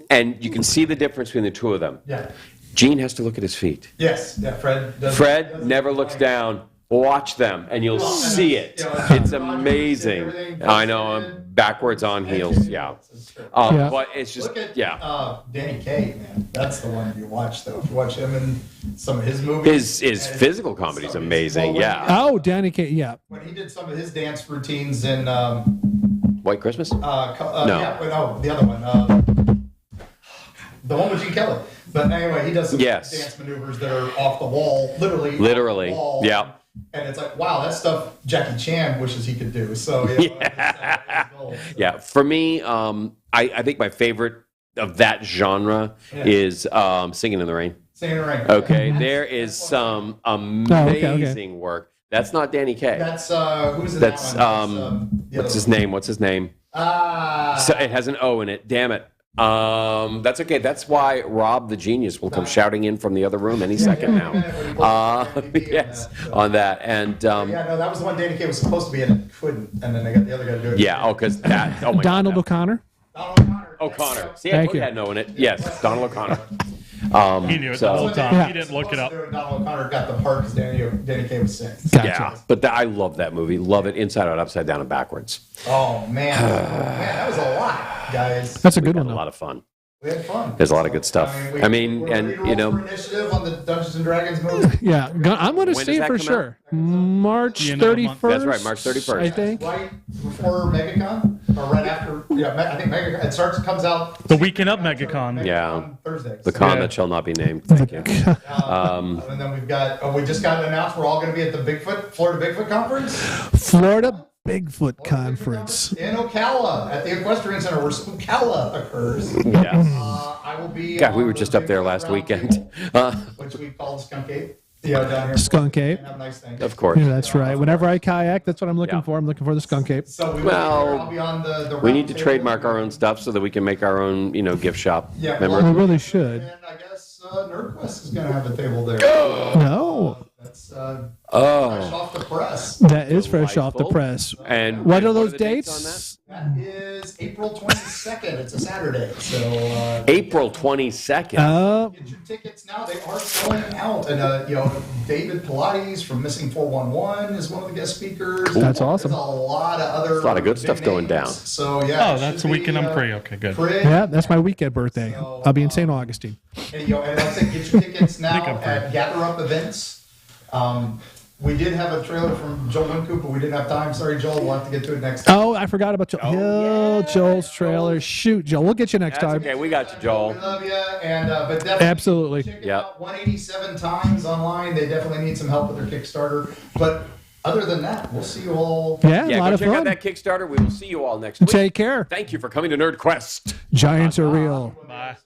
and you can see the difference between the two of them. Yeah. Gene has to look at his feet. Yes. Yeah. Fred. Fred never looks down. Watch them, and you'll see it. It's amazing. I know, I'm backwards on heels. Yeah. But it's just, Look at Danny Kaye, man. That's the one you watch, though. If you watch him in some of his movies. His physical comedy is amazing. Yeah. Oh, Danny Kaye. Yeah. When he did some of his dance routines in White Christmas? no, the other one, the one with Gene Kelly. But anyway, he does some dance maneuvers that are off the wall, literally. Literally. Off the wall. Yeah. And it's like, wow, that stuff Jackie Chan wishes he could do. So Yeah. For me, I think my favorite of that genre is Singing in the Rain. Singing in the Rain. Okay, there is some amazing work. That's not Danny Kaye. That's who's in That's that one? what's his name? What's his name? So it has an O in it. Damn it. That's okay. That's why Rob the genius will come shouting in from the other room any second now. Yes, on that. And that was the one Danny Kaye was supposed to be in and couldn't, and then they got the other guy to do it. yeah, because that. Oh my Donald God, O'Connor. O'Connor. See, I Thank told you you. I had no in it. Yes, Donald O'Connor. He knew it so- the whole time. Yeah. He didn't look it up. Donald O'Connor got the part because Danny Kaye was sick. Gotcha. Yeah, but I love that movie. Love it inside out, upside down, and backwards. Oh man, that was a lot, guys. That's a good Had one. a Though. lot of fun. We had fun. There's a lot of good stuff. we're and ready to you roll for know, initiative on the Dungeons and Dragons movie. Yeah, I'm going to When see does it that for come sure. March The end of the 31st. month. That's right, March 31st. I think. Right before MegaCon, or right after. Yeah, I think MegaCon. It comes out The weekend of MegaCon. Yeah. Thursday. the con Yeah. that shall not be named. Thank you. And then we've got. We just got announced we're all going to be at the Florida Bigfoot Conference. Florida Bigfoot Conference. In Ocala at the Equestrian Center, where Ocala occurs. Yeah. I will be. God, we on were the just up there Bigfoot last Round weekend. Table, which we call Skunk Ape. Down here. Skunk Ape. And have nice things. Of course. Yeah, that's right. Whenever I kayak, that's what I'm looking Yeah. for. I'm looking for the skunk ape. So we Well, I'll be on the We round need to table. trademark our own stuff so that we can make our own, gift shop. Yeah, Remember? We really should. And I guess NerdQuest is going to have a table there. No, That's fresh Oh. off the press. that is fresh off the Delightful. press. And What are and those the dates on dates? That is April 22nd. It's a Saturday. So April 22nd. get your tickets now. They are selling out. And David Pilates from Missing 411 is one of the guest speakers. That's awesome. There's a lot of other. a lot of good big stuff going names. down. So yeah. Oh, it that's should the weekend be, I'm free. Okay, good. Yeah, that's my weekend birthday. I'll be in St. Augustine. And like I said, get your tickets now I'm free. at Gather Up Events. We did have a trailer from Joel Wincoop, but we didn't have time. Sorry, Joel. We'll have to get to it next time. Oh, I forgot about Joel. Joel's trailer. Shoot, Joel. We'll get you next That's time. okay. We got you, We Joel. love you, and but definitely Absolutely. check it Yep. out 187 times online. They definitely need some help with their Kickstarter. But other than that, we'll see you all. Yeah, Yeah, a lot go of check out fun. that Kickstarter. We will see you all next week. Take care. Thank you for coming to NerdQuest. Giants are real. Bye.